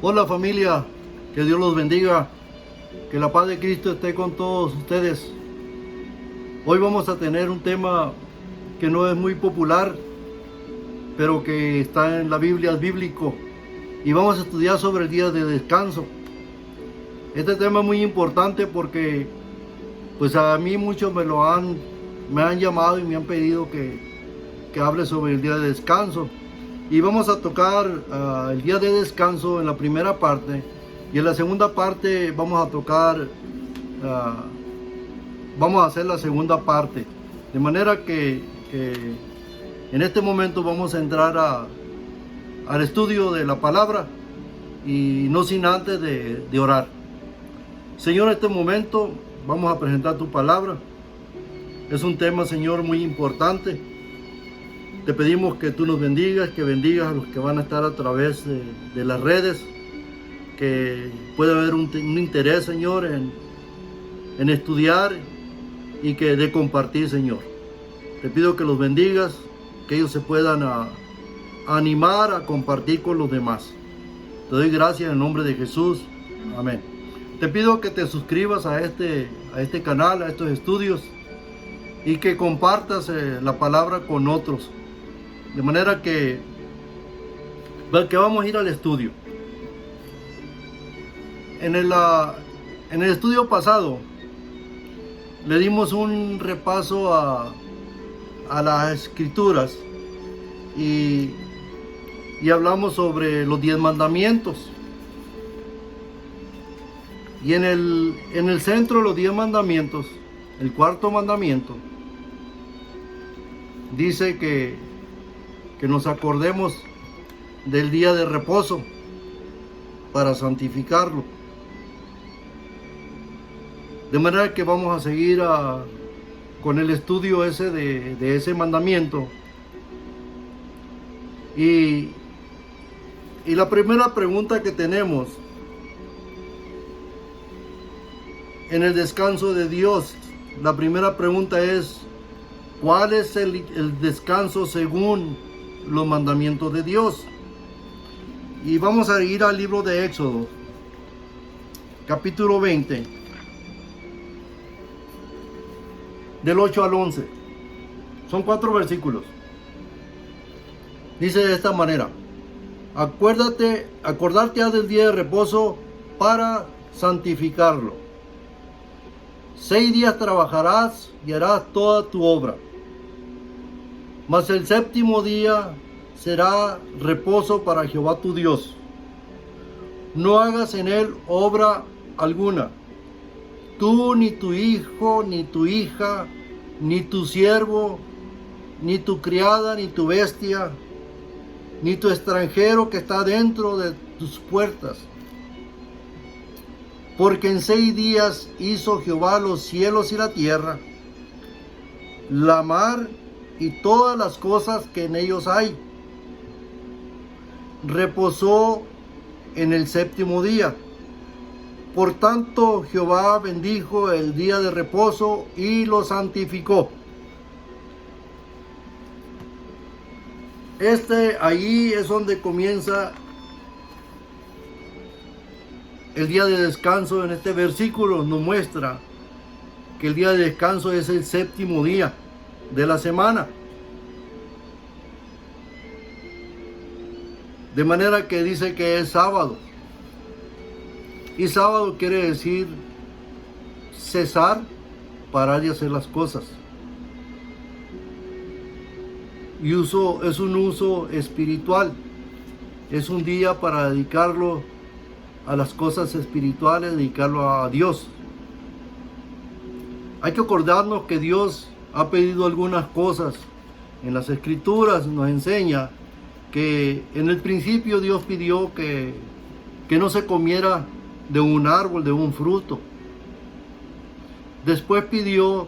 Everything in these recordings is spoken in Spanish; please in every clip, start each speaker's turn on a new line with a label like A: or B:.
A: Hola familia, que Dios los bendiga, que la paz de Cristo esté con todos ustedes. Hoy vamos a tener un tema que no es muy popular, pero que está en la Biblia, es bíblico, y vamos a estudiar sobre el día de descanso. Este tema es muy importante porque pues a mí muchos me han llamado y me han pedido que hable sobre el día de descanso. Y vamos a tocar el día de descanso en la primera parte, y en la segunda parte vamos a tocar, ah, vamos a hacer la segunda parte. De manera que en este momento vamos a entrar al estudio de la palabra, y no sin antes de orar. Señor, en este momento vamos a presentar tu palabra. Es un tema, Señor, muy importante. Te pedimos que tú nos bendigas, que bendigas a los que van a estar a través de las redes, que pueda haber un interés, Señor, en estudiar y que de compartir, Señor. Te pido que los bendigas, que ellos se puedan animar a compartir con los demás. Te doy gracias en el nombre de Jesús. Amén. Te pido que te suscribas a este canal, a estos estudios, y que compartas la palabra con otros. De manera que vamos a ir al estudio. En el estudio pasado le dimos un repaso a las escrituras y hablamos sobre los 10 mandamientos. Y en el centro de los 10 mandamientos, el cuarto mandamiento, dice que nos acordemos del día de reposo para santificarlo. De manera que vamos a seguir con el estudio ese de ese mandamiento. Y la primera pregunta que tenemos en el descanso de Dios, la primera pregunta es: ¿cuál es el descanso según los mandamientos de Dios? Y vamos a ir al libro de Éxodo, capítulo 20, del 8 al 11. Son 4 versículos. Dice de esta manera: acordarte has del día de reposo para santificarlo. 6 días trabajarás y harás toda tu obra, mas el séptimo día será reposo para Jehová tu Dios. No hagas en él obra alguna, tú, ni tu hijo, ni tu hija, ni tu siervo, ni tu criada, ni tu bestia, ni tu extranjero que está dentro de tus puertas. Porque en 6 días hizo Jehová los cielos y la tierra, la mar y todas las cosas que en ellos hay. Reposó en el séptimo día. Por tanto, Jehová bendijo el día de reposo y lo santificó. Ahí es donde comienza el día de descanso. En este versículo nos muestra que el día de descanso es el séptimo día de la semana. De manera que dice que es sábado. Y sábado quiere decir cesar, parar de hacer las cosas. Y es un uso espiritual. Es un día para dedicarlo a las cosas espirituales, dedicarlo a Dios. Hay que acordarnos que Dios ha pedido algunas cosas. En las escrituras nos enseña que en el principio Dios pidió que no se comiera de un árbol, de un fruto. Después pidió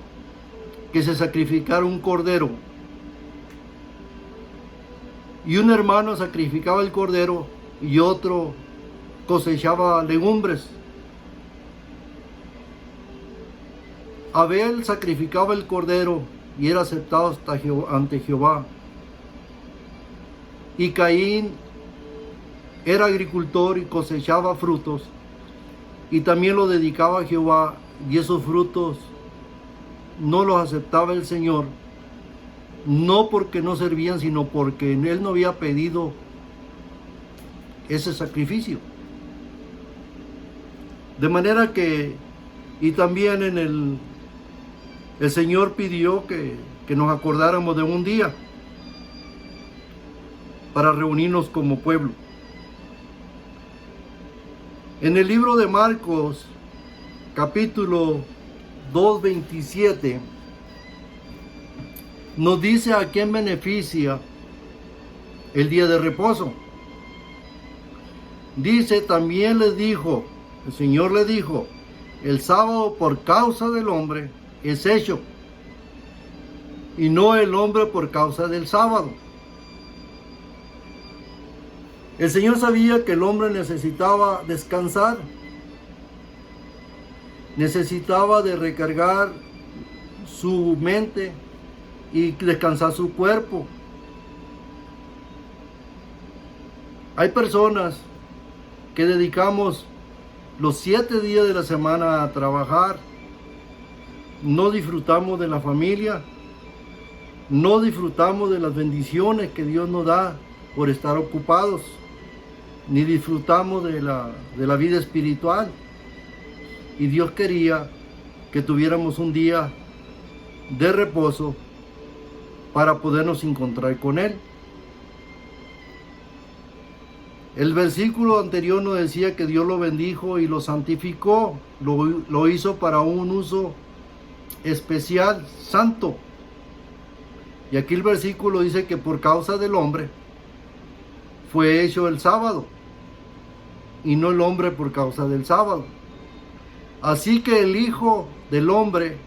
A: que se sacrificara un cordero. Y un hermano sacrificaba el cordero y otro cosechaba legumbres. Abel sacrificaba el cordero y era aceptado ante Jehová. Y Caín era agricultor y cosechaba frutos, y también lo dedicaba a Jehová, y esos frutos no los aceptaba el Señor, no porque no servían, sino porque él no había pedido ese sacrificio. De manera que, y también el Señor pidió que nos acordáramos de un día para reunirnos como pueblo. En el libro de Marcos, capítulo 2:27, nos dice a quién beneficia el día de reposo. Dice, también les dijo, el Señor le dijo, el sábado por causa del hombre es hecho, y no el hombre por causa del sábado. El Señor sabía que el hombre necesitaba descansar, necesitaba de recargar su mente y descansar su cuerpo. Hay personas que dedicamos los 7 días de la semana a trabajar, no disfrutamos de la familia, no disfrutamos de las bendiciones que Dios nos da por estar ocupados, ni disfrutamos de la vida espiritual. Y Dios quería que tuviéramos un día de reposo para podernos encontrar con Él. El versículo anterior nos decía que Dios lo bendijo y lo santificó, lo hizo para un uso especial, santo. Y aquí el versículo dice que por causa del hombre fue hecho el sábado, y no el hombre por causa del sábado. Así que el Hijo del Hombre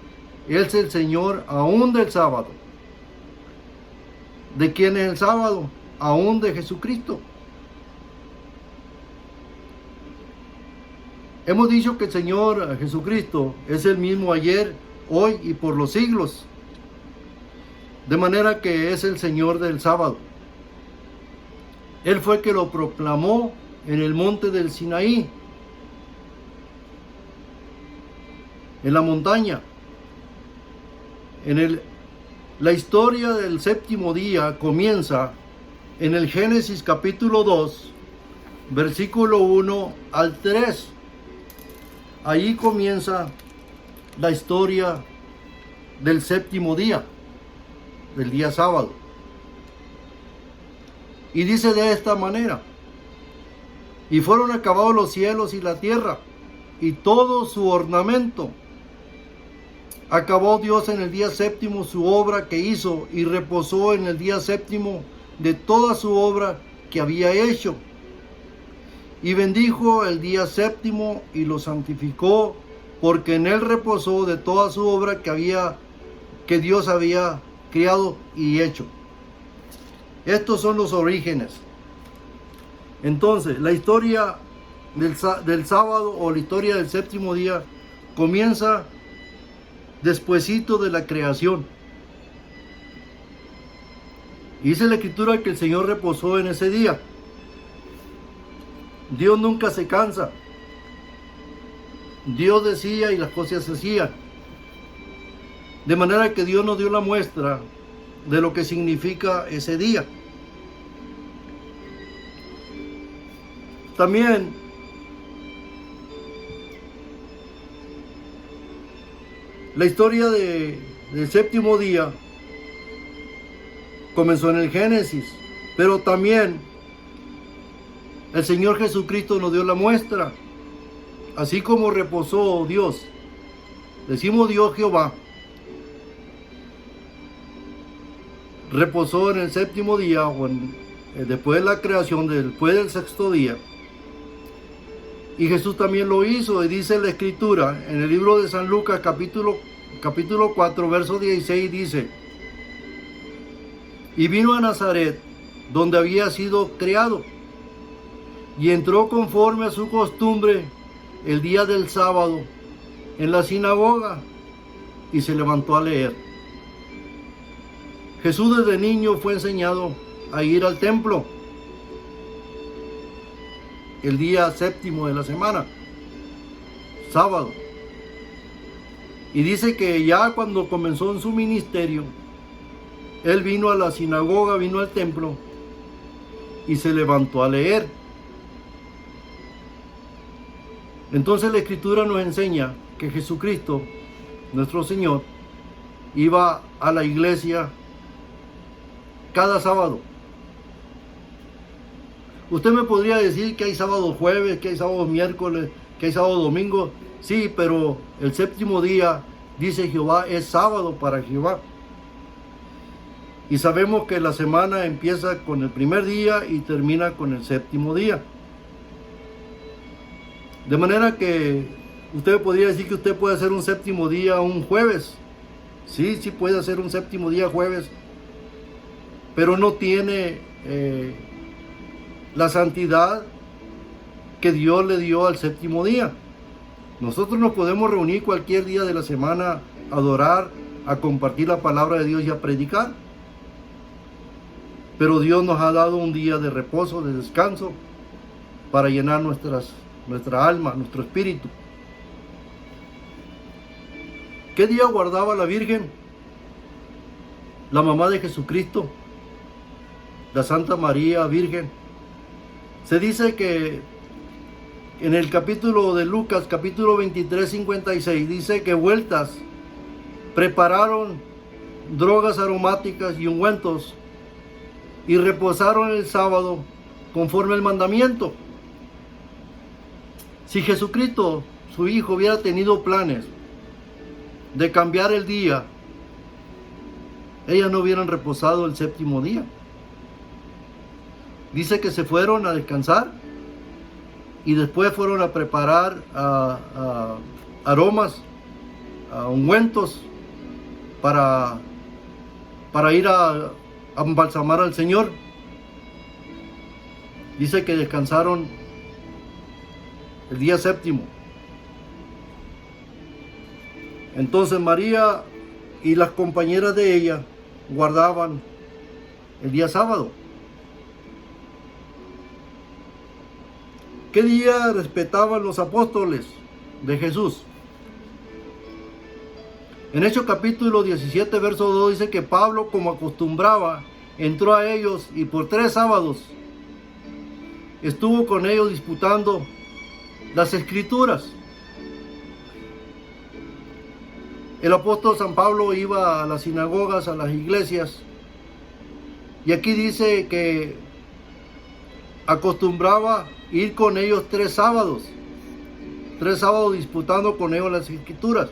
A: es el Señor aún del sábado. ¿De quién es el sábado? Aún de Jesucristo. Hemos dicho que el Señor Jesucristo es el mismo ayer, hoy y por los siglos. De manera que es el Señor del sábado. Él fue que lo proclamó en el monte del Sinaí, en la montaña. La historia del séptimo día comienza en el Génesis capítulo 2, versículo 1 al 3. Allí comienza la historia del séptimo día, del día sábado. Y dice de esta manera: y fueron acabados los cielos y la tierra, y todo su ornamento. Acabó Dios en el día séptimo su obra que hizo, y reposó en el día séptimo de toda su obra que había hecho. Y bendijo el día séptimo y lo santificó, porque en él reposó de toda su obra que Dios había creado y hecho. Estos son los orígenes. Entonces, la historia del sábado, o la historia del séptimo día, comienza despuesito de la creación. Y dice la Escritura que el Señor reposó en ese día. Dios nunca se cansa. Dios decía y las cosas se hacían. De manera que Dios nos dio la muestra de lo que significa ese día. También la historia del séptimo día comenzó en el Génesis, pero también el Señor Jesucristo nos dio la muestra. Así como reposó Dios, decimos Dios Jehová, reposó en el séptimo día, o después de la creación, después del sexto día. Y Jesús también lo hizo, y dice la Escritura en el libro de San Lucas capítulo 4 verso 16, dice: y vino a Nazaret, donde había sido criado, y entró conforme a su costumbre el día del sábado en la sinagoga, y se levantó a leer. Jesús desde niño fue enseñado a ir al templo. el día séptimo de la semana, sábado. Y dice que ya cuando comenzó en su ministerio, él vino a la sinagoga, vino al templo y se levantó a leer. Entonces la Escritura nos enseña que Jesucristo, nuestro Señor, iba a la iglesia cada sábado. Usted me podría decir que hay sábado jueves, que hay sábado miércoles, que hay sábado domingo. Sí, pero el séptimo día, dice Jehová, es sábado para Jehová. Y sabemos que la semana empieza con el primer día y termina con el séptimo día. De manera que usted podría decir que usted puede hacer un séptimo día un jueves. Sí, sí puede hacer un séptimo día jueves, pero no tiene la santidad que Dios le dio al séptimo día. Nosotros nos podemos reunir cualquier día de la semana a adorar, a compartir la palabra de Dios y a predicar. Pero Dios nos ha dado un día de reposo, de descanso, para llenar nuestra alma, nuestro espíritu. ¿Qué día guardaba la Virgen? La mamá de Jesucristo, la Santa María Virgen. Se dice que en el capítulo de Lucas, capítulo 23, 56, dice que vueltas prepararon drogas aromáticas y ungüentos y reposaron el sábado conforme al mandamiento. Si Jesucristo, su Hijo, hubiera tenido planes de cambiar el día, ellas no hubieran reposado el séptimo día. Dice que se fueron a descansar y después fueron a preparar aromas, ungüentos para ir a embalsamar al Señor. Dice que descansaron el día séptimo. Entonces María y las compañeras de ella guardaban el día sábado. ¿Qué día respetaban los apóstoles de Jesús? En Hechos capítulo 17, verso 2 dice que Pablo, como acostumbraba, entró a ellos y por 3 sábados estuvo con ellos disputando las Escrituras. El apóstol San Pablo iba a las sinagogas, a las iglesias, y aquí dice que acostumbraba ir con ellos 3 sábados disputando con ellos las Escrituras.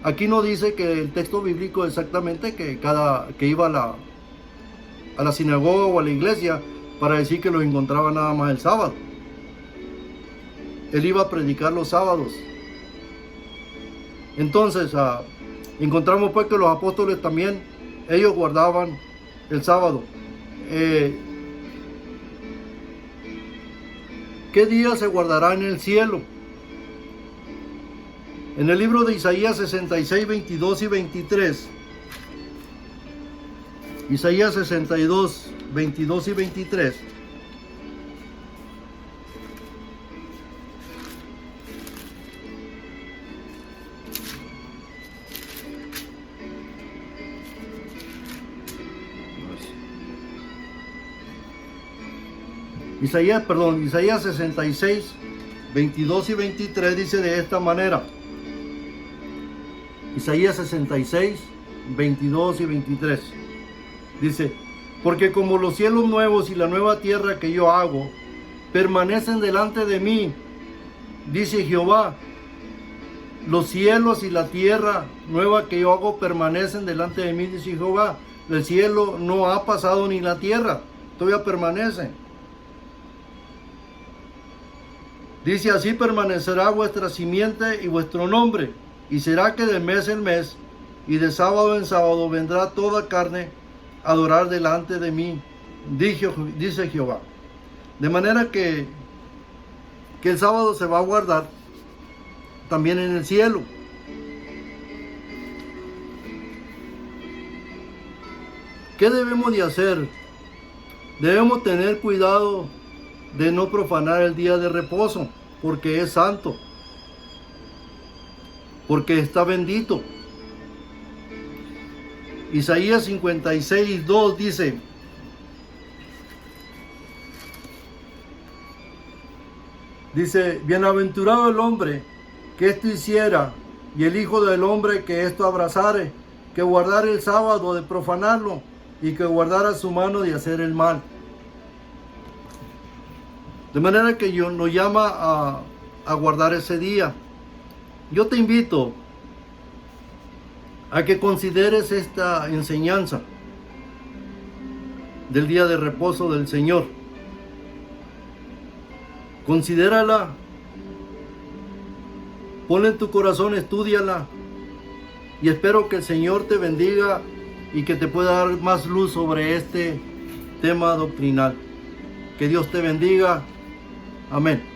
A: Aquí no dice que el texto bíblico exactamente que iba a la sinagoga o a la iglesia para decir que los encontraba nada más el sábado. Él iba a predicar los sábados. Entonces encontramos pues que los apóstoles también, ellos guardaban el sábado. ¿Qué día se guardará en el cielo? En el libro de Isaías 66, 22 y 23. Isaías 62, 22 y 23. Isaías 66, 22 y 23 dice de esta manera. Isaías 66, 22 y 23. Dice, porque como los cielos nuevos y la nueva tierra que yo hago permanecen delante de mí, dice Jehová, los cielos y la tierra nueva que yo hago permanecen delante de mí, dice Jehová. El cielo no ha pasado ni la tierra, todavía permanece. Dice, así permanecerá vuestra simiente y vuestro nombre, y será que de mes en mes y de sábado en sábado vendrá toda carne a adorar delante de mí, dice Jehová. De manera que el sábado se va a guardar también en el cielo. ¿Qué debemos de hacer? Debemos tener cuidado de no profanar el día de reposo, porque es santo, porque está bendito. Isaías 56:2 dice, bienaventurado el hombre que esto hiciera, y el hijo del hombre que esto abrazare, que guardare el sábado de profanarlo, y que guardara su mano de hacer el mal. De manera que nos llama a guardar ese día. Yo te invito a que consideres esta enseñanza del día de reposo del Señor. Considérala, ponla en tu corazón, estúdiala, y espero que el Señor te bendiga y que te pueda dar más luz sobre este tema doctrinal. Que Dios te bendiga. Amén.